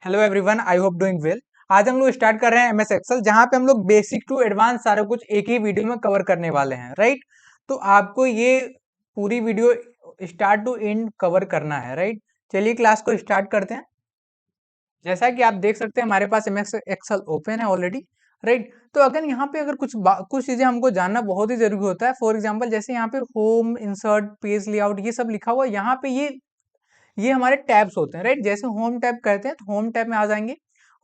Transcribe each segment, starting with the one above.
Hello everyone, I hope doing well. आज हम लोग स्टार्ट कर रहे हैं एमएस एक्सेल, जहां पे हम लोग बेसिक टू एडवांस सारा कुछ एक ही वीडियो में कवर करने वाले हैं, राइट। तो आपको ये पूरी video start to end cover करना है, राइट। चलिए क्लास को स्टार्ट करते हैं। जैसा कि आप देख सकते हैं हमारे पास एमएस एक्सेल ओपन है ऑलरेडी, राइट। तो अगर यहाँ पे अगर कुछ चीजें हमको जानना बहुत ही जरूरी होता है। फॉर एग्जाम्पल जैसे यहाँ पे होम, इंसर्ट, पेज लेआउट, ये सब लिखा हुआ है यहाँ पे। ये हमारे टैब्स होते हैं, राइट। जैसे होम टैब कहते हैं तो होम टैब में आ जाएंगे।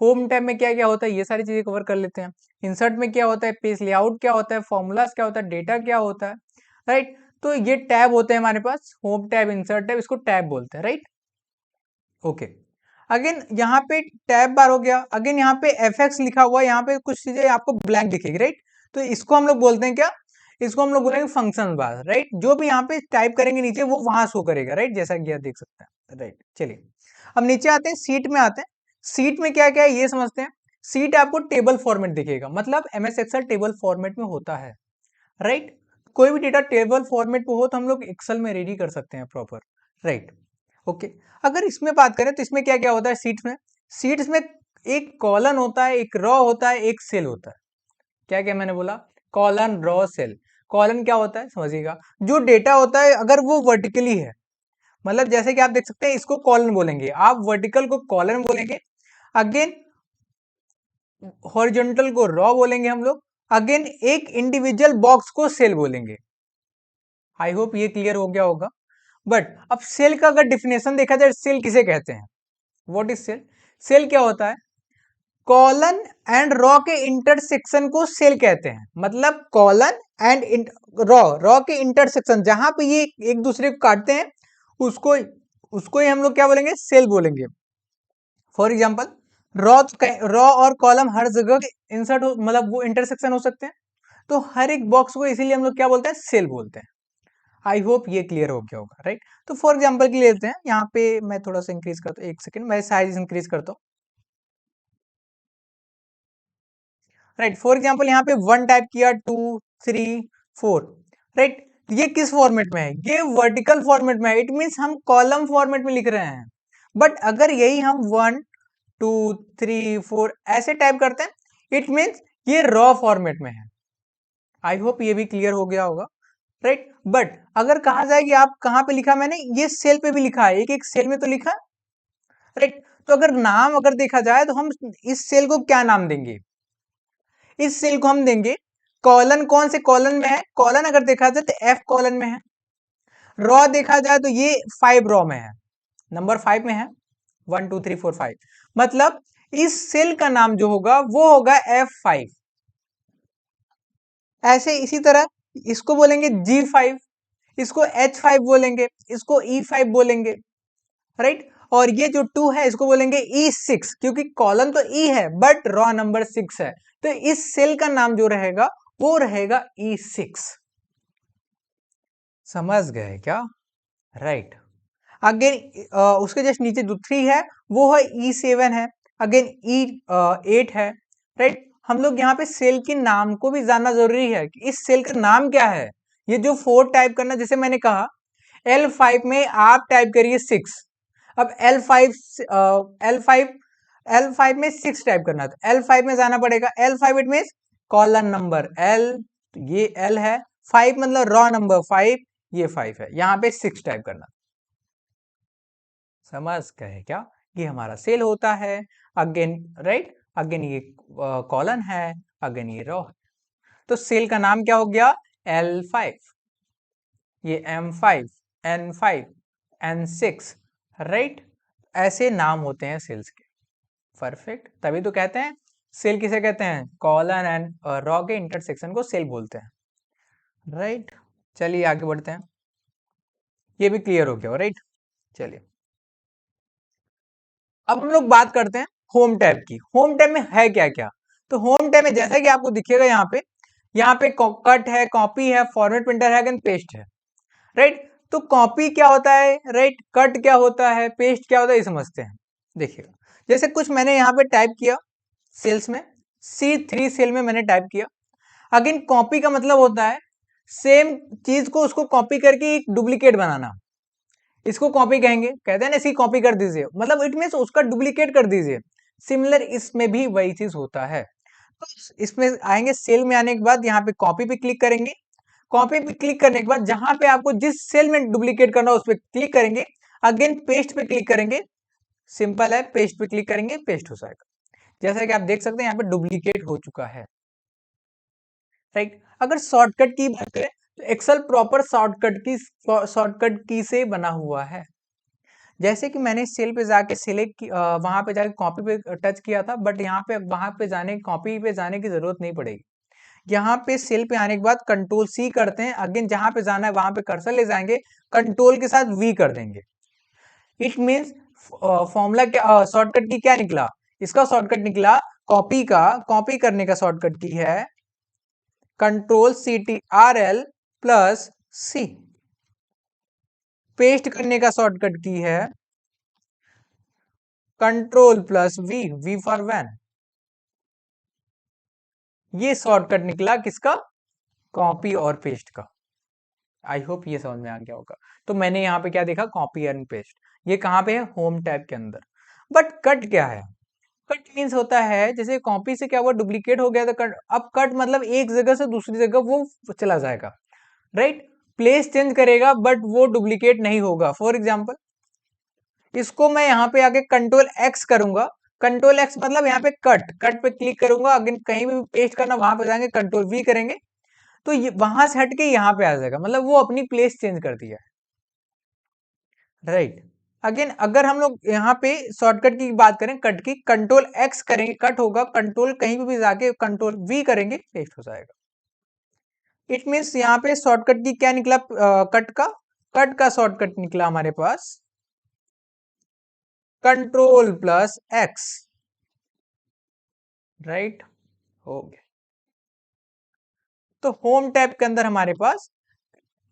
होम टैब में क्या क्या होता है ये सारी चीजें कवर कर लेते हैं। इंसर्ट में क्या होता है, पेज लेआउट क्या होता है, फॉर्मूलाज क्या होता है, डेटा क्या होता है, राइट। तो ये टैब होते हैं हमारे पास, होम टैब, इंसर्ट टैब, इसको टैब बोलते हैं, राइट। ओके। अगेन यहाँ पे टैब बार हो गया। अगेन यहाँ पे एफ एक्स लिखा हुआ है, यहाँ पे कुछ चीजें आपको ब्लैंक दिखेगी, राइट। तो इसको हम लोग बोलते हैं क्या, इसको हम लोग बोलेंगे फंक्शन बार, राइट। जो भी यहाँ पे टाइप करेंगे नीचे वो वहां शो करेगा, राइट, जैसा कि आप देख सकते हैं, राइट। चलिए अब नीचे आते हैं, सीट में आते हैं। सीट में क्या क्या है ये समझते हैं। सीट आपको टेबल फॉर्मेट दिखेगा, मतलब एमएस एक्सेल टेबल फॉर्मेट में होता है, राइट। कोई भी डेटा टेबल फॉर्मेट में हो तो हम लोग एक्सेल में रेडी कर सकते हैं प्रॉपर, राइट। ओके। अगर इसमें बात करें तो इसमें क्या क्या होता है सीट्स में। सीट्स में एक कॉलन होता है, एक रॉ होता है, एक सेल होता है। क्या क्या मैंने बोला, कॉलन, रॉ, सेल। कॉलन क्या होता है समझिएगा, जो डेटा होता है अगर वो वर्टिकली है, मतलब जैसे कि आप देख सकते हैं इसको कॉलन बोलेंगे, आप वर्टिकल को कॉलन बोलेंगे। अगेन हॉरिजॉन्टल को रॉ बोलेंगे हम लोग। अगेन एक इंडिविजुअल बॉक्स को सेल बोलेंगे। आई होप ये क्लियर हो गया होगा। बट अब सेल का अगर डिफिनेशन देखा जाए, सेल किसे कहते हैं, व्हाट इज सेल। सेल क्या होता है, कॉलन एंड रॉ के इंटरसेक्शन को सेल कहते हैं। मतलब कॉलन एंड रॉ, रॉ के इंटरसेक्शन जहां पे ये एक दूसरे को काटते हैं, उसको उसको ही हम लोग क्या बोलेंगे, सेल बोलेंगे। फॉर एग्जाम्पल रॉ, रॉ और कॉलम हर जगह इंसर्ट हो, मतलब वो इंटरसेक्शन हो सकते हैं। तो हर एक बॉक्स को इसीलिए हम लोग क्या बोलते हैं, सेल बोलते हैं। आई होप ये क्लियर हो गया होगा, राइट। तो फॉर एग्जाम्पल के लिए लेते हैं, यहाँ पे मैं थोड़ा सा इंक्रीज करता हूँ, एक सेकंड मैं साइज इंक्रीज करता हूँ, राइट। फॉर एग्जाम्पल यहाँ पे 1 टाइप किया, 2, 3, 4, राइट। ये किस फॉर्मेट में है, ये वर्टिकल फॉर्मेट में है। इट मीन्स हम कॉलम फॉर्मेट में लिख रहे हैं। बट अगर यही हम 1, 2, 3, 4 ऐसे टाइप करते हैं, इट मीन्स ये रॉ फॉर्मेट में है। आई होप ये भी क्लियर हो गया होगा, राइट। बट अगर कहा जाए कि आप कहाँ पे लिखा, मैंने ये सेल पे भी लिखा है, एक एक सेल में तो लिखा है, राइट। तो अगर नाम अगर देखा जाए तो हम इस सेल को क्या नाम देंगे, इस सेल को हम देंगे कॉलन। कौन से कॉलन में है, कॉलन अगर देखा जाए तो एफ कॉलन में है। रॉ देखा जाए तो ये 5 रॉ में है, नंबर 5 में है, 1, 2, 3, 4, 5। मतलब इस सेल का नाम जो होगा वो होगा F5। ऐसे इसी तरह इसको बोलेंगे G5, इसको H5 बोलेंगे, इसको E5 बोलेंगे, राइट। और ये जो 2 है इसको बोलेंगे E6, क्योंकि कॉलम तो E है बट रॉ नंबर 6 है। तो इस सेल का नाम जो रहेगा वो रहेगा E6। समझ गए क्या, राइट। अगेन उसके जस्ट नीचे जो 3 है वो है E7 है। अगेन E8 है, राइट। हम लोग यहाँ पे सेल के नाम को भी जानना जरूरी है कि इस सेल का नाम क्या है। ये जो 4 टाइप करना, जैसे मैंने कहा L5 में आप टाइप करिए 6। अब L5 में 6 टाइप करना है तो L5 में जाना पड़ेगा। L5 it means colon number L, ये L है। 5 मतलब रॉ नंबर 5, ये 5 है। यहाँ पे 6 टाइप करना। समझ गए क्या, ये हमारा सेल होता है। अगेन राइट, अगेन ये कॉलन है, अगेन ये रो। तो सेल का नाम क्या हो गया, L5, ये M5, N5, N6, राइट। ऐसे नाम होते हैं सेल्स के। परफेक्ट, तभी तो कहते हैं सेल किसे कहते हैं, कॉलन एंड रॉ के इंटरसेक्शन को सेल बोलते हैं, राइट। चलिए आगे बढ़ते हैं, ये भी क्लियर हो गया, राइट। चलिए अब हम लोग बात करते हैं होम टैब की। होम टैब में है क्या क्या। तो होम टैब में जैसा कि आपको दिखेगा यहाँ पे कट है, कॉपी है, फॉर्मेट प्रिंटर है, पेस्ट है, राइट। तो कॉपी क्या होता है, राइट, कट क्या होता है, पेस्ट क्या होता है, ये समझते हैं। देखिएगा जैसे कुछ मैंने यहाँ पे टाइप किया सेल्स में, C3 सेल में मैंने टाइप किया। अगेन कॉपी का मतलब होता है सेम चीज को उसको कॉपी करके एक डुप्लीकेट बनाना। इसको कॉपी कहेंगे, कहते हैं ना इसकी कॉपी कर दीजिए, मतलब इट मीन्स उसका डुप्लीकेट कर दीजिए। सिमिलर इसमें भी वही चीज होता है। तो इसमें आएंगे, सेल में आने के बाद यहाँ पे कॉपी पे क्लिक करेंगे। कॉपी पे क्लिक करने के बाद जहां पे आपको जिस सेल में डुप्लीकेट करना है उस पर क्लिक करेंगे। अगेन पेस्ट पे क्लिक करेंगे, सिंपल है, पेस्ट पे क्लिक करेंगे, पेस्ट हो जाएगा। जैसा कि आप देख सकते हैं यहाँ पे डुप्लीकेट हो चुका है, राइट। अगर शॉर्टकट की बात करें तो एक्सेल प्रॉपर शॉर्टकट की से बना हुआ है। जैसे कि मैंने सेल पे जाके सिलेक्ट वहां पे जाके कॉपी पे टच किया था, बट यहाँ पे वहां पे जाने कॉपी पे जाने की जरूरत नहीं पड़ेगी। यहाँ पे सेल पे आने के बाद कंट्रोल सी करते हैं, अगेन जहां पे जाना है वहां पे कर्सर ले जाएंगे, कंट्रोल के साथ वी कर देंगे। इट मीन्स फॉर्मूला क्या, शॉर्टकट की क्या निकला, इसका शॉर्टकट निकला कॉपी का, कॉपी करने का शॉर्टकट की है control C T R L plus C. Paste करने का शॉर्टकट की है control plus V, V for van. ये शॉर्टकट निकला किसका, कॉपी और पेस्ट का। आई होप ये समझ में आ गया होगा। तो मैंने यहाँ पे क्या देखा, कॉपी एंड पेस्ट, ये कहाँ पे है, होम टैब के अंदर। बट कट क्या है, कट मीन्स होता है जैसे कॉपी से क्या हुआ, डुप्लीकेट हो गया तो कट, अब कट मतलब एक जगह से दूसरी जगह वो चला जाएगा, राइट। प्लेस चेंज करेगा बट वो डुप्लीकेट नहीं होगा। फॉर एग्जाम्पल इसको मैं यहाँ पे आके कंट्रोल एक्स करूंगा, कंट्रोल एक्स मतलब यहाँ पे कट, कट पे क्लिक करूंगा, अगेन कहीं भी पेस्ट करना वहां पे जाएंगे कंट्रोल वी करेंगे, तो ये वहां से हट के यहाँ पे आ जाएगा, मतलब वो अपनी प्लेस चेंज कर दिया है, राइट। अगेन अगर हम लोग यहाँ पे शॉर्टकट की बात करें, कट की, कंट्रोल एक्स करेंगे कट होगा, कंट्रोल कहीं भी जाके कंट्रोल वी करेंगे पेस्ट हो जाएगा। इट मीन्स यहाँ पे शॉर्टकट की क्या निकला, कट का शॉर्टकट निकला हमारे पास कंट्रोल प्लस एक्स, राइट, हो गया। तो होम टैब के अंदर हमारे पास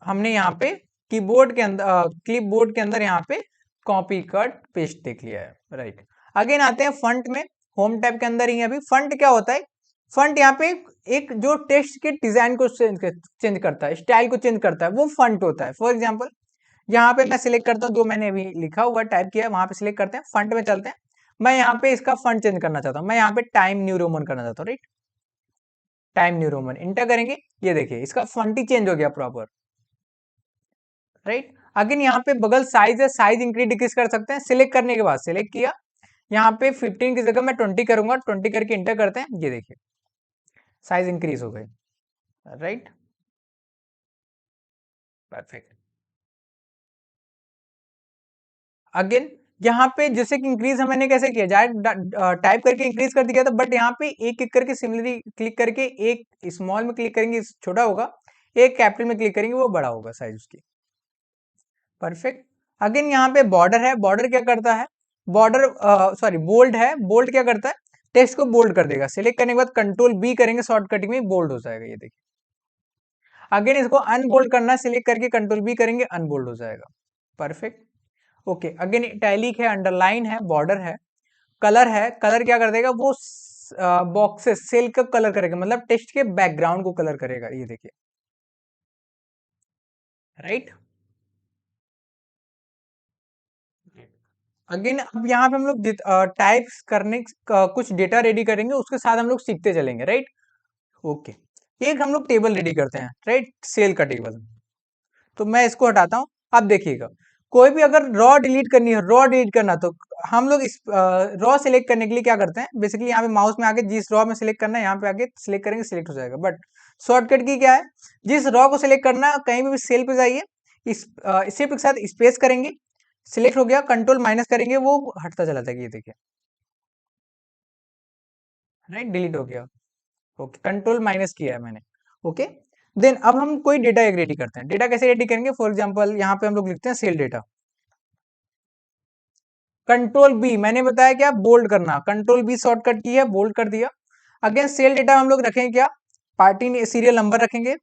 हमने यहाँ पे कीबोर्ड के अंदर, क्लिपबोर्ड के अंदर यहाँ पे कॉपी कट पेस्ट देख लिया है, राइट। अगेन आते हैं फंट में, होम टैब के अंदर ही अभी फंट क्या होता है, फंट यहाँ पे एक जो टेक्स्ट के डिजाइन को चेंज करता है, स्टाइल को चेंज करता है, वो फंट होता है। फॉर एग्जाम्पल यहाँ पे मैं सिलेक्ट करता हूँ, जो मैंने अभी लिखा हुआ टाइप किया है वहां पे सिलेक्ट करते हैं, फंट में चलते हैं। मैं यहाँ पे इसका फंट चेंज करना चाहता हूँ, मैं यहाँ पे टाइम न्यू रोमन करना चाहता हूँ, right. Time new Roman inter करेंगे, ये देखिए इसका फंट ही चेंज हो गया प्रॉपर, राइट। अगेन यहाँ पे बगल साइज है, साइज इंक्रीज डिक्रीज कर सकते हैं। सिलेक्ट करने के बाद सिलेक्ट किया, यहाँ पे 15 की जगह मैं 20 करूंगा, 20 करके इंटर करते हैं, ये देखिए साइज इंक्रीज हो गई, राइट, परफेक्ट। अगेन यहाँ पे जैसे कि इंक्रीज मैंने कैसे किया, जाए टाइप करके इंक्रीज कर दिया था, बट यहाँ पे एक एक करके सिमिलरली क्लिक करके, एक स्मॉल में क्लिक करेंगे छोटा होगा, एक कैपिटल में क्लिक करेंगे वो बड़ा होगा साइज उसकी, परफेक्ट। अगेन यहाँ पे बॉर्डर है, बॉर्डर क्या करता है, बॉर्डर सॉरी बोल्ड है, बोल्ड क्या करता है, टेक्स्ट को बोल्ड कर देगा। सिलेक्ट करने के बाद कंट्रोल बी करेंगे, शॉर्टकट में बोल्ड हो जाएगा, ये देखिए। अगेन इसको अनबोल्ड करना है, सिलेक्ट करके कंट्रोल बी करेंगे, अनबोल्ड हो जाएगा, परफेक्ट। ओके, अगेन इटैलिक है, अंडरलाइन है, बॉर्डर है, कलर क्या कर देगा वो, बॉक्सेस सेल का कलर करेगा, मतलब टेक्स्ट के बैकग्राउंड को कलर करेगा, ये देखिए, राइट। अगेन अब यहाँ पे हम लोग टाइप्स करने कुछ डेटा रेडी करेंगे, उसके साथ हम लोग सीखते चलेंगे, राइट। ओके, एक हम लोग टेबल रेडी करते हैं, राइट, सेल का टेबल। तो मैं इसको हटाता हूँ। अब देखिएगा, कोई भी अगर रॉ डिलीट करनी है, रॉ डिलीट करना, तो हम लोग इस रॉ सिलेक्ट करने के लिए क्या करते हैं, बेसिकली यहाँ पे माउस में आके जिस रॉ में सिलेक्ट करना है यहाँ पे आके सिलेक्ट करेंगे, सिलेक्ट हो जाएगा। बट शॉर्टकट की क्या है, जिस रॉ को सिलेक्ट करना है कहीं भी सेल पे जाइए, इस शिफ्ट के साथ स्पेस करेंगे, सिलेक्ट हो गया, कंट्रोल माइनस करेंगे, वो हटता चला जाएगा, ये देखिए, राइट, डिलीट हो गया। ओके, कंट्रोल माइनस किया है मैंने, ओके। देन अब हम कोई डेटा एक रेडी करते हैं, डेटा कैसे रेडी करेंगे, फॉर एग्जांपल यहाँ पे हम लोग लिखते हैं सेल डेटा, कंट्रोल बी मैंने बताया क्या, बोल्ड करना, कंट्रोल बी शॉर्टकट की है, बोल्ड कर दिया। अगेन सेल डेटा हम लोग रखेंगे क्या, पार्टी सीरियल नंबर रखेंगे,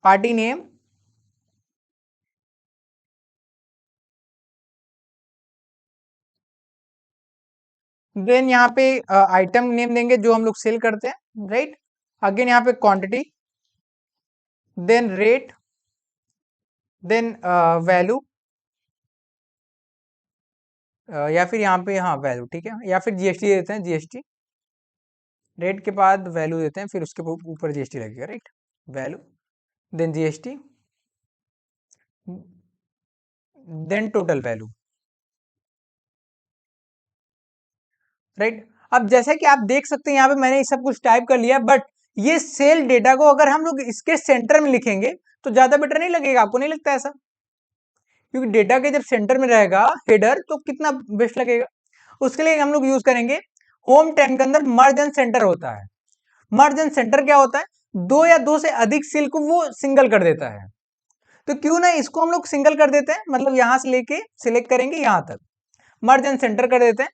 पार्टी नेम, देन यहाँ पे आइटम नेम देंगे जो हम लोग सेल करते हैं, राइट। अगेन यहाँ पे quantity, then rate, then value, या फिर यहाँ पे हाँ वैल्यू, ठीक है, या फिर जीएसटी देते हैं, जीएसटी रेट के बाद वैल्यू देते हैं, फिर उसके ऊपर जीएसटी लगेगा, right, value then GST then total value, right. अब जैसा कि आप देख सकते हैं यहाँ पे मैंने ये सब कुछ टाइप कर लिया, बट ये सेल डेटा को अगर हम लोग इसके सेंटर में लिखेंगे तो ज्यादा बेटर नहीं लगेगा? आपको नहीं लगता ऐसा? क्योंकि डेटा के जब सेंटर में रहेगा हेडर तो कितना बेस्ट लगेगा। उसके लिए हम लोग यूज करेंगे होम टैग के अंदर मर्ज एंड सेंटर होता है। मर्ज एंड सेंटर क्या होता है? दो या दो से अधिक सेल को वो सिंगल कर देता है। तो क्यों ना इसको हम लोग सिंगल कर देते हैं, मतलब यहां से लेके सिलेक्ट करेंगे यहां तक, मर्ज एंड सेंटर कर देते हैं।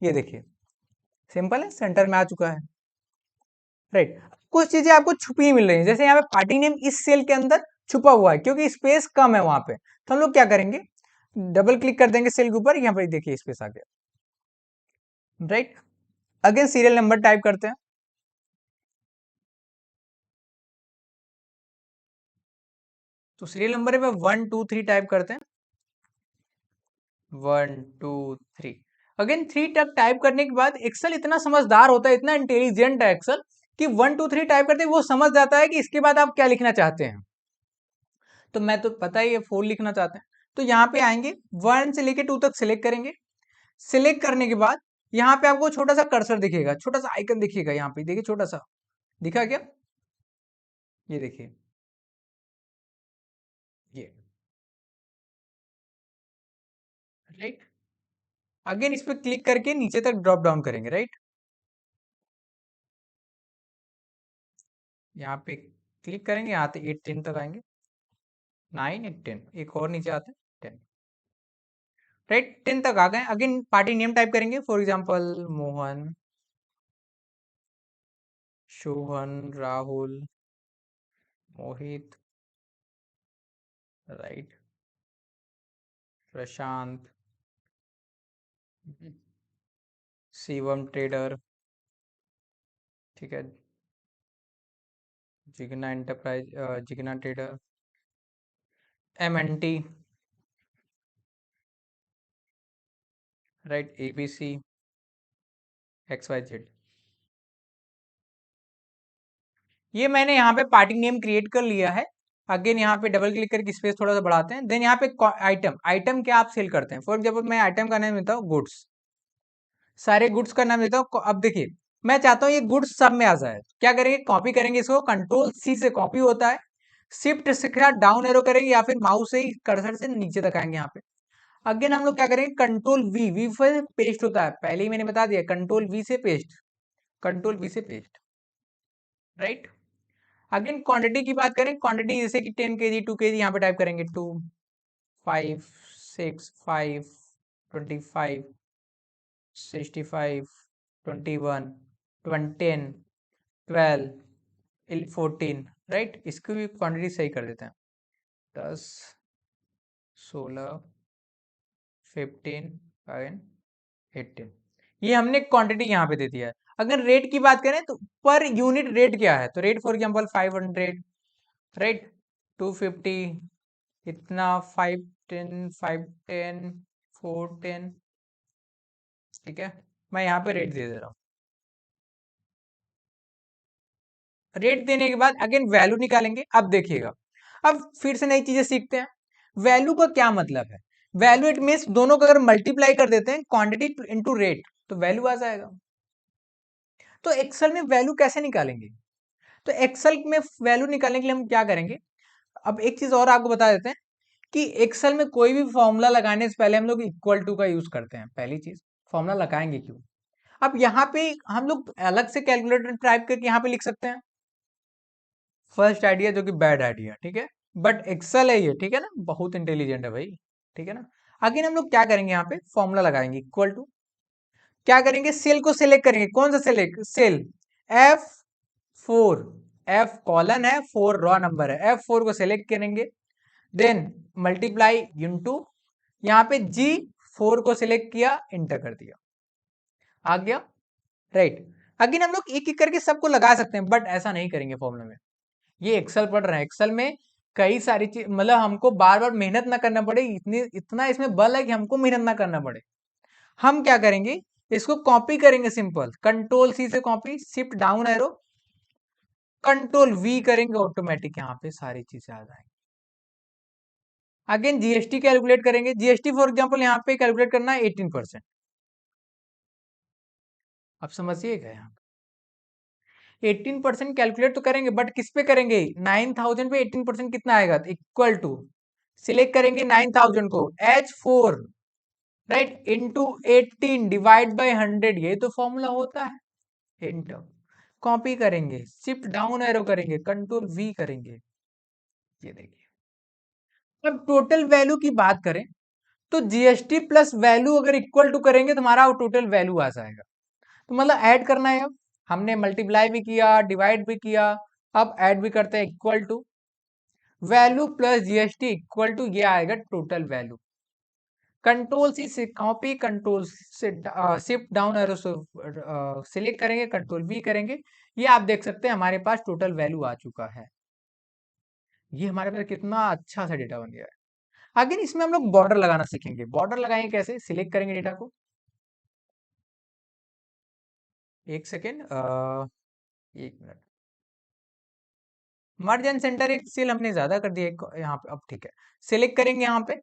ये देखिए सिंपल है, सेंटर में आ चुका है, राइट। कुछ चीजें आपको छुपी ही मिल रही है, जैसे यहाँ पे पार्टी नेम इस सेल के अंदर छुपा हुआ है क्योंकि स्पेस कम है वहां पे, तो हम लोग क्या करेंगे, डबल क्लिक कर देंगे सेल के ऊपर, यहाँ पे देखिए स्पेस आ गया, right. Again serial number type करते हैं, तो सीरियल नंबर पे 1 2 3 टाइप करते हैं, 1 2 3। अगेन 3 तक टाइप करने के बाद एक्सेल इतना समझदार होता है, इतना इंटेलिजेंट है एक्सेल कि 1 2 3 टाइप करते वो समझ जाता है कि इसके बाद आप क्या लिखना चाहते हैं। तो मैं तो पता ही है 4 लिखना चाहते हैं, तो यहाँ पे आएंगे 1 से लेके 2 तक सिलेक्ट करेंगे। सिलेक्ट करने के बाद यहाँ पे आपको छोटा सा कर्सर दिखेगा, छोटा सा आइकन दिखेगा, यहाँ पे देखिए छोटा सा दिखा क्या, ये देखिए ये, राइट। अगेन इस पे क्लिक करके नीचे तक ड्रॉप डाउन करेंगे, राइट। यहाँ पे क्लिक करेंगे, यहाँ पे 8 10 तक आएंगे, 9 8 10, एक और नीचे आते हैं 10, राइट। 10 तक आ गए। अगेन पार्टी नेम टाइप करेंगे, for example Mohan, Shobhan, Rahul, Mohit, right, Prashant, Shivam trader, ठीक है, Jigna enterprise, Jigna trader, MNT, right, ABC, XYZ। ये मैंने यहाँ पे पार्टी नेम क्रिएट कर लिया है। अगेन यहाँ पे डबल क्लिक करके स्पेस थोड़ा सा बढ़ाते हैं, देन यहाँ पे आइटम, आइटम क्या आप सेल करते हैं, फॉर एग्जाम्पल मैं आइटम का नाम देता हूँ गुड्स, सारे गुड्स का नाम देता हूँ। अब देखिए मैं चाहता हूँ ये गुड्स सब में आ जाए, क्या करेंगे, कॉपी करेंगे इसको, कंट्रोल C से कॉपी होता है, शिफ्ट से डाउन एरो करेंगे या फिर माउस से ही कर्सर से नीचे तक आएंगे यहाँ पे। अगेन हम लोग क्या करेंगे, कंट्रोल V से पेस्ट होता है, पहले ही मैंने बता दिया, कंट्रोल V से पेस्ट, कंट्रोल V से पेस्ट, राइट। अगेन क्वांटिटी की बात करें, क्वांटिटी जैसे कि 10 kg 2 kg, यहाँ पे टाइप करेंगे 2 5 6 5 25 65 21 10 12 14, राइट। इसकी भी क्वांटिटी सही कर देते हैं, 10 16 15 एंड 18, ये हमने क्वांटिटी यहाँ पे दे दिया है। अगर रेट की बात करें तो पर यूनिट रेट क्या है, तो रेट फॉर एग्जांपल 500, राइट, 250, इतना 510 510 410, ठीक है। मैं यहाँ पे रेट दे दे रहा हूँ। रेट देने के बाद अगेन वैल्यू निकालेंगे। अब देखिएगा, अब फिर से नई चीजें सीखते हैं। वैल्यू का क्या मतलब है, वैल्यू इट मीन्स दोनों को अगर मल्टीप्लाई कर देते हैं क्वांटिटी इनटू रेट तो वैल्यू आ जाएगा। तो एक्सेल में वैल्यू कैसे निकालेंगे, तो एक्सेल में वैल्यू निकालने के लिए हम क्या करेंगे, अब एक चीज और आपको बता देते हैं कि एक्सेल में कोई भी फॉर्मूला लगाने से पहले हम लोग इक्वल टू का यूज करते हैं। पहली चीज, फॉर्मूला लगाएंगे क्यों, अब यहाँ पे हम लोग अलग से कैलकुलेटर टाइप करके यहाँ पे लिख सकते हैं, फर्स्ट आइडिया जो कि बैड आइडिया, ठीक है, बट एक्सेल है ये, ठीक है ना, बहुत इंटेलिजेंट है भाई, ठीक है ना। अगेन हम लोग क्या करेंगे, यहाँ पे फॉर्मूला लगाएंगे इक्वल टू, क्या करेंगे, सेल को सिलेक्ट करेंगे, कौन सा select, cell F4, F colon है, 4 रॉ नंबर है, F4 को सिलेक्ट करेंगे, देन मल्टीप्लाई इंटू, यहाँ पे G4 को सिलेक्ट किया, इंटर कर दिया, आ गया, राइट। अगेन हम लोग एक एक करके सबको लगा सकते हैं, बट ऐसा नहीं करेंगे फॉर्मूला में, ये एक्सेल पढ़ रहे हैं, एक्सेल में कई सारी चीज, मतलब हमको बार बार मेहनत ना करना पड़े, इतनी इतना इसमें बल है कि हमको मेहनत ना करना पड़े। हम क्या करेंगे, इसको कॉपी करेंगे, सिंपल कंट्रोल सी से copy, shift down arrow, control V करेंगे, ऑटोमेटिक यहाँ पे सारी चीजें आ जाएंगी। अगेन जीएसटी कैलकुलेट करेंगे, जीएसटी फॉर एग्जांपल यहाँ पे कैलकुलेट करना है 18%। अब समझिएगा, यहाँ 18% कैलकुलेट तो करेंगे, बट किस पे करेंगे, 9000 पे 18% कितना आएगा, इक्वल टू, सिलेक्ट करेंगे 9000 को, H4 right into 18 divide by 100, ये तो फॉर्मूला होता है। इंटर कॉपी करेंगे, शिफ्ट डाउन एरो करेंगे, कंट्रोल वी करेंगे, ये देखिए। अब टोटल वैल्यू की बात करें तो जीएसटी प्लस वैल्यू अगर इक्वल टू करेंगे तो हमारा टोटल वैल्यू आ जाएगा। तो मतलब ऐड करना है, अब हमने मल्टीप्लाई भी किया, डिवाइड भी किया, अब ऐड भी करते हैं, equal to value plus GST equal to, ये आएगा टोटल वैल्यू। कंट्रोल सी से कॉपी, कंट्रोल से शिफ्ट डाउन एरो सिलेक्ट करेंगे, कंट्रोल वी करेंगे, ये आप देख सकते हैं हमारे पास टोटल वैल्यू आ चुका है। ये हमारे पास कितना अच्छा सा डेटा बन गया है। अगेन इसमें हम लोग बॉर्डर लगाना सीखेंगे। बॉर्डर लगाएंगे कैसे, सिलेक्ट करेंगे डेटा को, एक सेकेंड, एक मिनट, मर्ज एंड सेंटर एक सेल हमने ज्यादा कर दिया यहाँ पे, अब ठीक है। सिलेक्ट करेंगे यहाँ पे,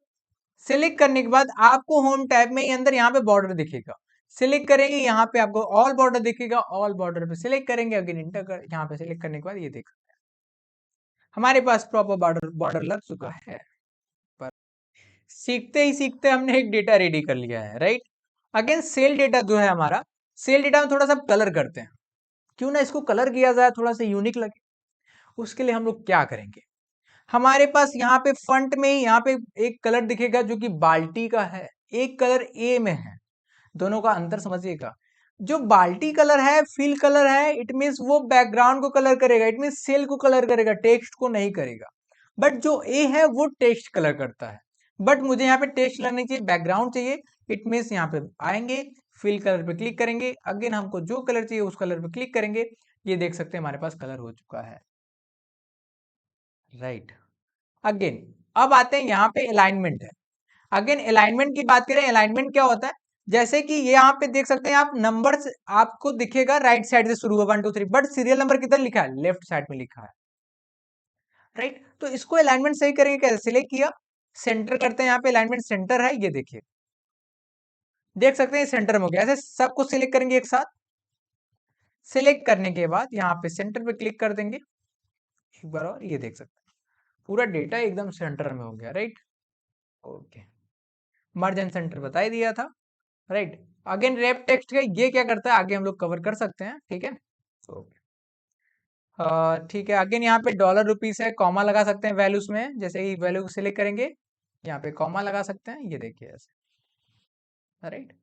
सिलेक्ट करने के बाद आपको होम टैब में ही अंदर यहाँ पे बॉर्डर दिखेगा, सिलेक्ट करेंगे, यहाँ पे आपको ऑल बॉर्डर दिखेगा, ऑल बॉर्डर पे सिलेक्ट करेंगे, अगेन इंटर कर, यहाँ पे सिलेक्ट करने के बाद ये देख हमारे पास प्रॉपर बॉर्डर बॉर्डर लग चुका है। पर सीखते ही सीखते हमने एक डेटा रेडी कर लिया है, राइट। अगेन सेल डेटा जो है हमारा, सेल डेटा में थोड़ा सा कलर करते हैं, क्यों ना इसको कलर किया जाए, थोड़ा सा यूनिक लगे। उसके लिए हम लोग क्या करेंगे, हमारे पास यहाँ पे फ्रंट में ही यहाँ पे एक कलर दिखेगा जो कि बाल्टी का है, एक कलर ए में है, दोनों का अंतर समझिएगा। जो बाल्टी कलर है, फिल कलर है, इट मीन्स वो बैकग्राउंड को कलर करेगा, इट मीन्स सेल को कलर करेगा, टेक्स्ट को नहीं करेगा। बट जो ए है वो टेक्स्ट कलर करता है, बट मुझे यहाँ पे टेक्स्ट कलर नहीं चाहिए, बैकग्राउंड चाहिए। इट मीन्स यहाँ पे आएंगे, फिल कलर पे क्लिक करेंगे, अगेन हमको जो कलर चाहिए उस कलर पे क्लिक करेंगे, ये देख सकते हैं हमारे पास कलर हो चुका है, राइट। अगेन अब आते हैं यहाँ पे अलाइनमेंट है। अगेन अलाइनमेंट की बात करें, अलाइनमेंट क्या होता है, जैसे कि ये यहाँ पे देख सकते हैं आप, नंबर्स आपको दिखेगा राइट साइड से शुरू हुआ 1 2 3, बट सीरियल नंबर किधर लिखा है, लेफ्ट साइड में लिखा है, राइट। तो इसको अलाइनमेंट सही करेंगे कैसे, सिलेक्ट किया, सेंटर करते हैं, यहाँ पे अलाइनमेंट सेंटर है, ये देखिए, देख सकते हैं सेंटर में हो गया। ऐसे सबको सिलेक्ट करेंगे एक साथ, सिलेक्ट करने के बाद यहाँ पे सेंटर पे क्लिक कर देंगे एक बार, और ये देख सकते हैं पूरा डेटा एकदम सेंटर में हो गया, right. Okay, merge and centre बता ही दिया था, राइट। अगेन रैप टेक्स्ट का ये क्या करता है, आगे हम लोग कवर कर सकते हैं, ठीक है। ओके, ठीक है। अगेन यहाँ पे डॉलर रुपीस है, कॉमा लगा सकते हैं वैल्यूज में, जैसे ही वैल्यू को सिलेक्ट करेंगे यहाँ पे कॉमा लगा सकते हैं, ये देखिए ऐसे, राइट।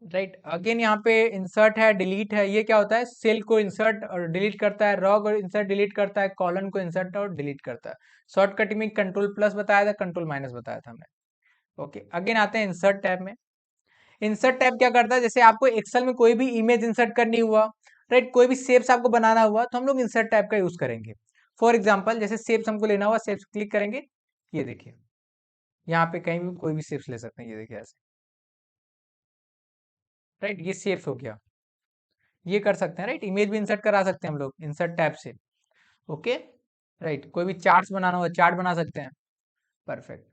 राइट, अगेन यहाँ पे इंसर्ट है, डिलीट है, ये क्या होता है, सेल को इंसर्ट और डिलीट करता है, रो को इंसर्ट डिलीट करता है, कॉलन को इंसर्ट और डिलीट करता है। शॉर्टकट में कंट्रोल प्लस बताया था, कंट्रोल माइनस बताया था हमने। ओके, अगेन आते हैं इंसर्ट टैब में। इंसर्ट टैब क्या करता है, जैसे आपको एक्सेल में कोई भी इमेज इंसर्ट करनी हुआ, राइट, कोई भी शेप्स आपको बनाना हुआ, तो हम लोग इंसर्ट टैब का यूज करेंगे। फॉर एग्जांपल जैसे शेप्स हमको लेना हुआ, शेप्स क्लिक करेंगे, ये देखिए यहाँ पे कहीं भी कोई भी शेप्स ले सकते हैं, ये देखिए ऐसे, राइट, ये शेप्स हो गया, ये कर सकते हैं, राइट। इमेज भी इंसर्ट करा सकते हैं हम लोग इंसर्ट टैब से, ओके, राइट। कोई भी चार्ट्स बनाना हो, चार्ट बना सकते हैं, परफेक्ट।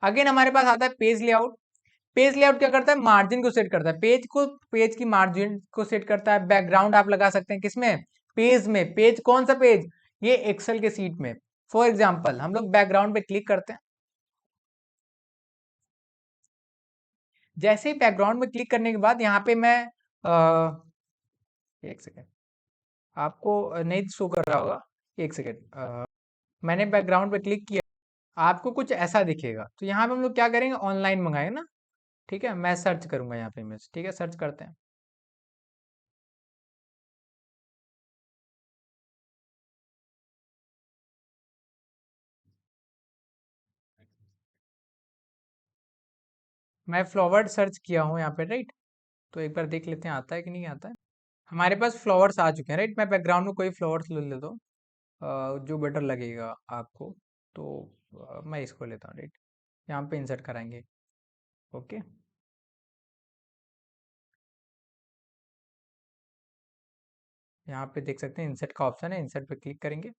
अगेन हमारे पास आता है पेज लेआउट। पेज लेआउट क्या करता है, मार्जिन को सेट करता है, पेज को, पेज की मार्जिन को सेट करता है। बैकग्राउंड आप लगा सकते हैं किसमें, पेज में। पेज कौन सा पेज, ये एक्सेल के सीट में। फॉर एग्जांपल हम लोग बैकग्राउंड पे क्लिक करते हैं, जैसे ही बैकग्राउंड में क्लिक करने के बाद यहाँ पे मैं एक सेकेंड, आपको नहीं शो कर रहा होगा, एक सेकेंड, मैंने बैकग्राउंड पे क्लिक किया, आपको कुछ ऐसा दिखेगा। तो यहाँ पे हम लोग क्या करेंगे, ऑनलाइन मंगाए ना, ठीक है। मैं सर्च करूंगा यहाँ पे इमेज, ठीक है, सर्च करते हैं। मैं फ्लावर सर्च किया हूँ यहाँ पे, राइट। तो एक बार देख लेते हैं आता है कि नहीं आता है। हमारे पास फ्लावर्स आ चुके हैं, राइट। मैं बैकग्राउंड में कोई फ्लावर्स ले लेता हूँ, जो बेटर लगेगा आपको। तो मैं इसको लेता हूँ, राइट। यहाँ पे इंसर्ट कराएंगे। ओके, यहाँ पे देख सकते हैं इंसर्ट का ऑप्शन है, इंसर्ट पे क्लिक करेंगे।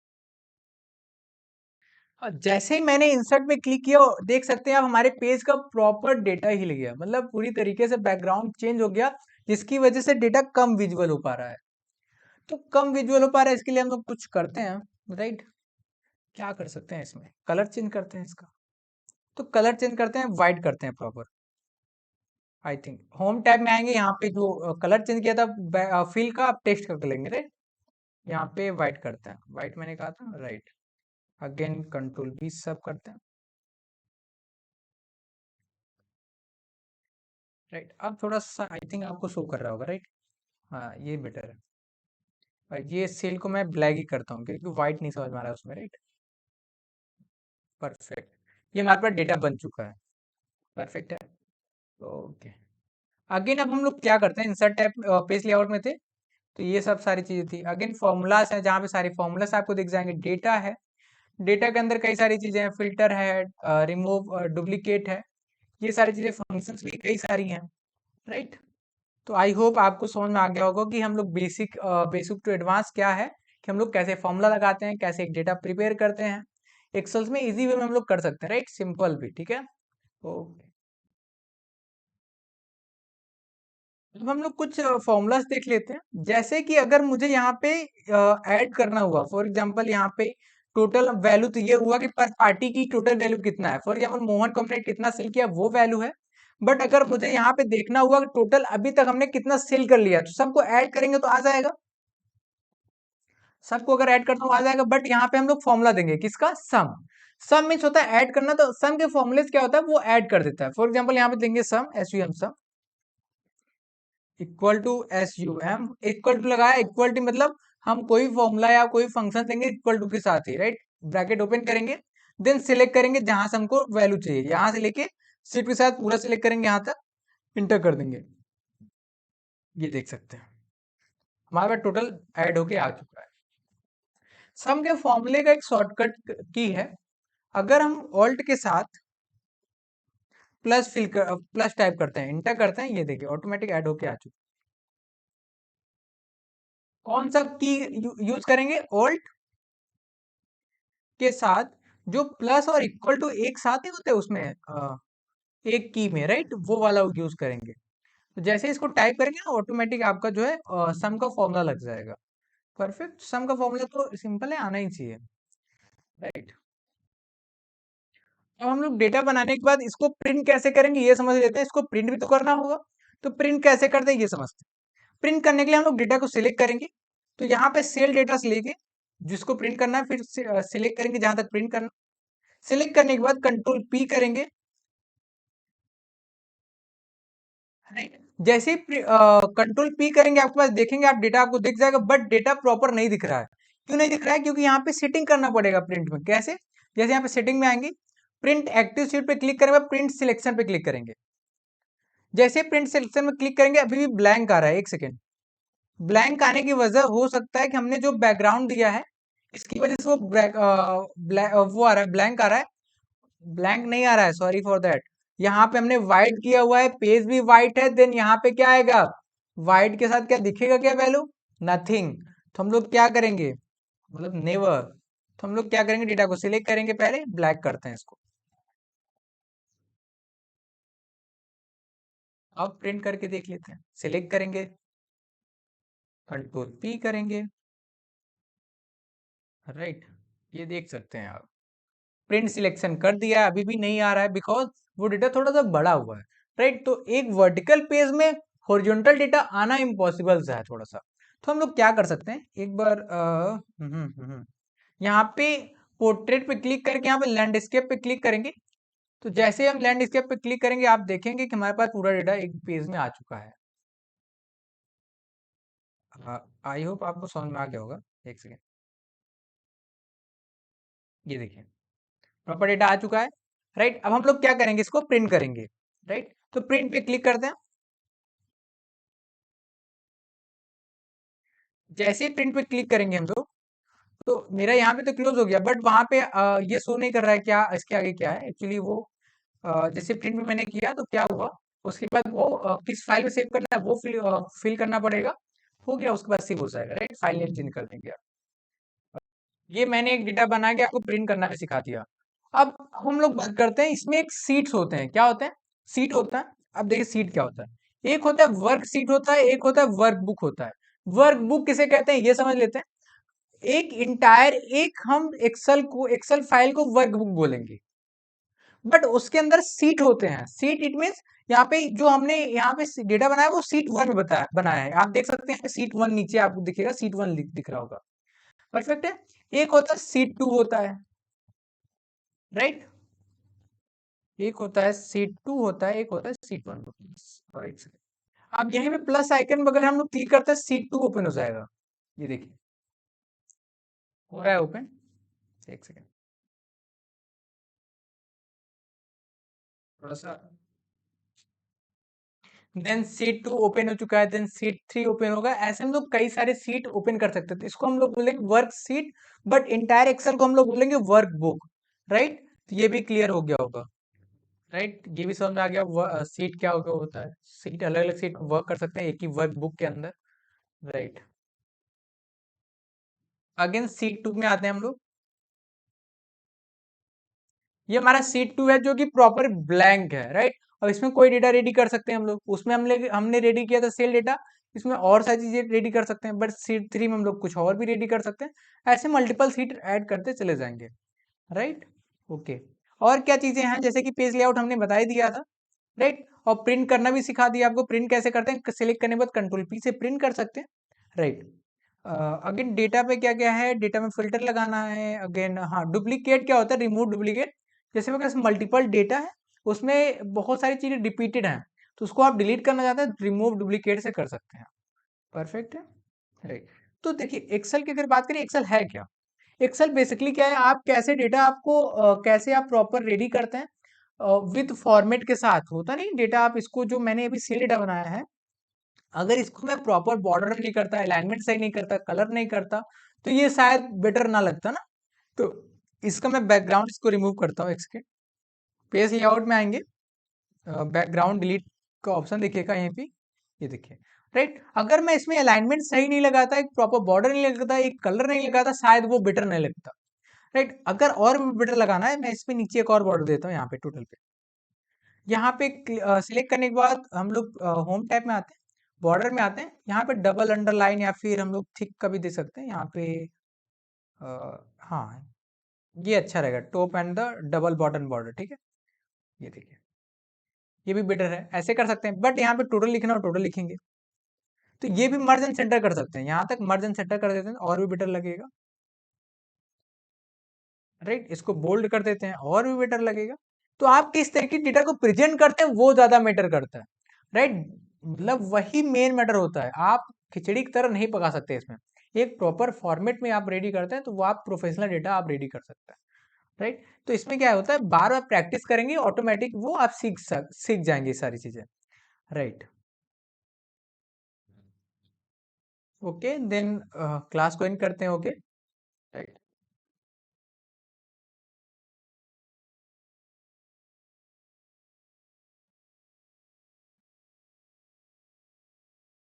जैसे ही मैंने इंसर्ट पे क्लिक किया, देख सकते हैं आप हमारे पेज का प्रॉपर डेटा हिल गया, मतलब पूरी तरीके से बैकग्राउंड चेंज हो गया, जिसकी वजह से डेटा कम विजुअल हो पा रहा है। तो कम विजुअल हो पा रहा है, इसके लिए हम लोग कुछ करते हैं, राइट। क्या कर सकते हैं, इसमें कलर चेंज करते हैं इसका। तो कलर चेंज करते हैं, वाइट करते हैं proper. I think home tab में आएंगे, यहाँ पे जो कलर चेंज किया था फिल का, आप टेक्स्ट करके लेंगे, राइट। यहाँ पे वाइट करते हैं, वाइट मैंने कहा था, राइट। अगेन कंट्रोल बी सब करते हैं, राइट। अब थोड़ा सा आई थिंक आपको शो कर रहा होगा, राइट। हाँ, ये बेटर है। और ये सेल को मैं ब्लैक ही करता हूँ, क्योंकि व्हाइट नहीं समझ में आ रहा है उसमें, राइट। परफेक्ट। ये हमारे पास डेटा बन चुका है, परफेक्ट है। ओके, अगेन अब हम लोग क्या करते हैं, इंसर्ट टैब पेज लेआउट में थे, तो ये सब सारी चीजें थी। अगेन फॉर्मूलाज है, जहाँ पे सारे फॉर्मूलाज आपको दिख जाएंगे। डेटा है, डेटा के अंदर कई सारी चीजें हैं, फिल्टर है, रिमूव डुप्लीकेट है, ये सारी चीजें, फंक्शंस भी कई सारी हैं, राइट। तो आई होप आपको समझ में आ गया होगा कि हम लोग बेसिक टू एडवांस क्या है, कि हम लोग कैसे फॉर्मूला लगाते हैं, कैसे एक डेटा प्रिपेयर करते हैं। एक्सेल में इजी वे में हम लोग कर सकते हैं, राइट, सिंपल भी, ठीक है। ओके, अब हम लोग कुछ फॉर्मूलाज देख लेते हैं। जैसे कि अगर मुझे यहाँ पे ऐड करना हुआ, फॉर एग्जांपल यहाँ पे टोटल वैल्यू तो ये हुआ कि पर पार्टी की टोटल वैल्यू कितना है, फॉर एग्जांपल मोहन को हमने कितना सेल किया वो वैल्यू है। बट अगर मुझे यहाँ पे देखना हुआ कि टोटल अभी तक हमने कितना सेल कर लिया, तो सबको ऐड करेंगे तो आ जाएगा, सबको अगर ऐड करता हूँ आ जाएगा। बट यहाँ पे हम लोग फॉर्मूला देंगे, किसका, सम। सम मीन्स होता है ऐड करना, तो सम के फॉर्मूले क्या होता है, वो ऐड कर देता है। फॉर एग्जाम्पल यहाँ पे देंगे sum, S U M sum, equal to S U M, equal to लगाया, इक्वल टू मतलब हम कोई फॉर्मूला या कोई फंक्शन देंगे इक्वल टू के साथ ही, राइट। ब्रैकेट ओपन करेंगे, देन सिलेक्ट करेंगे जहां से हमको वैल्यू चाहिए, यहां से लेके सीट के साथ पूरा सिलेक्ट करेंगे, यहां तक इंटर कर देंगे। ये देख सकते हैं हमारे पास टोटल ऐड होके आ चुका है। सम के फॉर्मूले का एक शॉर्टकट की है, अगर हम ऑल्ट के साथ प्लस टाइप करते हैं, इंटर करते हैं, ये देखिए ऑटोमेटिक ऐड होके आ चुका है। कौन सा की यूज करेंगे, ऑल्ट के साथ, जो प्लस और इक्वल टू एक साथ ही होते हैं उसमें, एक की में, राइट, वो वाला यूज करेंगे। तो जैसे इसको टाइप करेंगे ना, ऑटोमेटिक आपका जो है सम का फॉर्मूला लग जाएगा। परफेक्ट, सम का फॉर्मूला तो सिंपल है, आना ही चाहिए, राइट। अब हम लोग डेटा बनाने के बाद इसको प्रिंट कैसे करेंगे ये समझ लेते हैं। इसको प्रिंट भी तो करना होगा, तो प्रिंट कैसे करते हैं ये समझते हैं। प्रिंट करने के लिए हम लोग डेटा को सिलेक्ट करेंगे, तो यहाँ पे सेल डेटा से लेके जिसको प्रिंट करना है, फिर सिलेक्ट करेंगे जहां तक प्रिंट करना। सिलेक्ट करने के बाद कंट्रोल पी करेंगे, राइट। जैसे ही कंट्रोल पी करेंगे, आपके पास देखेंगे आप, डेटा आपको दिख जाएगा, बट डेटा प्रॉपर नहीं दिख रहा है। क्यों नहीं दिख रहा है, क्योंकि यहाँ पे सेटिंग करना पड़ेगा प्रिंट में। कैसे, जैसे यहाँ पे सेटिंग में आएंगे, प्रिंट एक्टिव शीट पे क्लिक करेंगे, प्रिंट सिलेक्शन पे क्लिक करेंगे। जैसे प्रिंट सिलेक्शन में क्लिक करेंगे, अभी भी ब्लैंक आ रहा है, एक सेकेंड। ब्लैंक आने की वजह हो सकता है कि हमने जो बैकग्राउंड दिया है, इसकी वजह से वो वो आ रहा है, ब्लैंक आ रहा है। ब्लैंक नहीं आ रहा है, सॉरी फॉर दैट। यहाँ पे हमने व्हाइट किया हुआ है, पेज भी व्हाइट है, देन यहाँ पे क्या आएगा, व्हाइट के साथ क्या दिखेगा, क्या वैल्यू, नथिंग। तो हम लोग क्या करेंगे, मतलब नेवर। तो हम लोग क्या करेंगे, डेटा को सिलेक्ट करेंगे, पहले ब्लैक करते हैं इसको। अब प्रिंट करके देख लेते हैं, सिलेक्ट करेंगे, कंट्रोल पी करेंगे, राइट। ये देख सकते हैं आप, प्रिंट सिलेक्शन कर दिया है, अभी भी नहीं आ रहा है, बिकॉज वो डेटा थोड़ा सा बड़ा हुआ है, राइट। तो एक वर्टिकल पेज में हॉरिजॉन्टल डेटा आना इम्पॉसिबल सा है थोड़ा सा। तो हम लोग क्या कर सकते हैं, एक बार यहाँ पे पोर्ट्रेट पे क्लिक करके यहाँ पे लैंडस्केप पे क्लिक करेंगे। तो जैसे हम लैंडस्केप पे क्लिक करेंगे, आप देखेंगे कि हमारे पास पूरा डेटा एक पेज में आ चुका है। आई होप आपको समझ में आ गया होगा, एक सेकेंड। ये देखिए प्रॉपर डेटा आ चुका है, राइट। अब हम लोग क्या करेंगे, इसको प्रिंट करेंगे, राइट। तो प्रिंट पे क्लिक करते हैं। जैसे ही प्रिंट पे क्लिक करेंगे हम लोग, तो मेरा यहाँ पे तो क्लोज हो गया, बट वहां पे ये शो नहीं कर रहा है क्या इसके आगे क्या है एक्चुअली वो। जैसे प्रिंट में मैंने किया तो क्या हुआ, उसके बाद वो किस फाइल में सेव करना है वो फिल करना पड़ेगा। हो गया, उसके बाद सेव हो जाएगा, राइट, फाइल नेम चेंज कर देंगे। ये मैंने एक डेटा बना के आपको प्रिंट करना भी सिखा दिया। अब हम लोग बात करते हैं, इसमें एक सीट्स होते हैं, क्या होते हैं, सीट होता है। अब देखिए सीट क्या होता है, एक होता है वर्क सीट होता है, एक होता है वर्क बुक होता है। वर्क बुक किसे कहते हैं ये समझ लेते हैं। एक इंटायर एक हम एक्सेल को एक्सेल फाइल को वर्क बुक बोलेंगे, बट उसके अंदर सीट होते हैं। सीट इट मीन्स यहाँ पे जो हमने यहाँ पे डेटा बनाया वो सीट वन में बताया बनाया है, आप देख सकते हैं सीट वन नीचे आपको दिखेगा, सीट वन दिख रहा होगा। परफेक्ट है। एक होता है सीट टू होता है, राइट, एक होता है सीट टू होता है, एक होता है सीट वन होता है, राइट। अब यहीं पे प्लस आइकन अगर हम लोग क्लिक करते हैं सीट टू ओपन हो जाएगा, ये देखिए हो रहा है ओपन, एक सेकेंड थोड़ा सा। देन सीट टू ओपन हो चुका है, देन सीट थ्री ओपन होगा, ऐसे हम लोग कई सारे सीट ओपन कर सकते थे, इसको हम लोग बोलेंगे worksheet, but entire Excel को हम लोग बोलेंगे वर्क बुक, राइट। तो ये भी क्लियर हो गया होगा, राइट, ये भी समझ में आ गया सीट क्या होता है, सीट अलग अलग सीट वर्क कर सकते हैं एक ही वर्क बुक के अंदर, राइट। अगेन सीट टू में आते हैं हम लोग। ये हमारा सीट टू है जो कि प्रॉपर ब्लैंक है, राइट। अब इसमें कोई डेटा रेडी कर सकते हैं हम लोग, उसमें हमने रेडी किया था सेल डेटा, इसमें और सारी चीजें रेडी कर सकते हैं, बट सीट थ्री में हम लोग कुछ और भी रेडी कर सकते हैं, ऐसे मल्टीपल सीट ऐड करते चले जाएंगे, राइट। ओके, और क्या चीजें हैं, जैसे कि पेज लेआउट हमने बता ही दिया था, राइट, और प्रिंट करना भी सिखा दिया आपको, प्रिंट कैसे करते हैं, सिलेक्ट करने के बाद कंट्रोल पी से प्रिंट कर सकते हैं, राइट। अगेन डेटा पे क्या क्या है, डेटा में फिल्टर लगाना है, अगेन हाँ डुप्लीकेट क्या होता है, रिमूव डुप्लीकेट। जैसे मेरे पास मल्टीपल डेटा है, उसमें बहुत सारी चीजें रिपीटेड हैं, तो उसको आप डिलीट करना चाहते हैं, रिमूव डुप्लीकेट से कर सकते हैं। परफेक्ट है, राइट। तो देखिए एक्सेल की अगर बात करें, एक्सेल है क्या, एक्सेल बेसिकली क्या है, आप कैसे डेटा आपको कैसे आप प्रॉपर रेडी करते हैं विद फॉर्मेट के साथ, होता नहीं डेटा, आप इसको जो मैंने अभी सी डेटा बनाया है, अगर इसको मैं प्रॉपर बॉर्डर नहीं करता, अलाइनमेंट सही नहीं करता, कलर नहीं करता, तो ये शायद बेटर ना लगता ना। तो इसका मैं बैकग्राउंड इसको रिमूव करता हूँ, इसके पेज लेआउट में आएंगे, बैकग्राउंड डिलीट का ऑप्शन दिखेगा यहीं पे, ये देखिए, राइट। अगर मैं इसमें अलाइनमेंट सही नहीं लगाता, एक प्रॉपर बॉर्डर नहीं लगाता, एक कलर नहीं लगाता, शायद वो बेटर नहीं लगता, राइट। अगर और भी बेटर लगाना है, मैं इसमें नीचे एक और बॉर्डर देता हूँ, यहाँ पे टोटल पे, यहाँ पे सिलेक्ट करने के बाद हम लोग होम टैब में आते हैं, बॉर्डर में आते हैं, यहाँ पे डबल अंडरलाइन या फिर हम लोग थिक का भी दे सकते हैं यहाँ पे, अ, हाँ ये अच्छा रहेगा, top and the double bottom border, ठीक है, ये देखिए ये भी बेटर है, ऐसे कर सकते हैं, बट यहाँ पे टोटल लिखना हो टोटल लिखेंगे। तो ये भी मर्ज एंड सेंटर कर सकते हैं, यहाँ तक मर्ज एंड सेंटर कर देते हैं और भी बेटर लगेगा, राइट। इसको बोल्ड कर देते हैं और भी बेटर लगेगा। तो आप किस तरीके डेटा को प्रेजेंट करते हैं वो ज्यादा मैटर करता है, राइट, मतलब वही मेन मैटर होता है, आप खिचड़ी की तरह नहीं पका सकते इसमें, एक प्रॉपर फॉर्मेट में आप रेडी करते हैं तो वो आप प्रोफेशनल डेटा आप रेडी कर सकते हैं, राइट। तो इसमें क्या होता है, बार बार प्रैक्टिस करेंगे ऑटोमेटिक वो आप सीख जाएंगे ये सारी चीजें, राइट। ओके, देन क्लास को एंड करते हैं, ओके, राइट।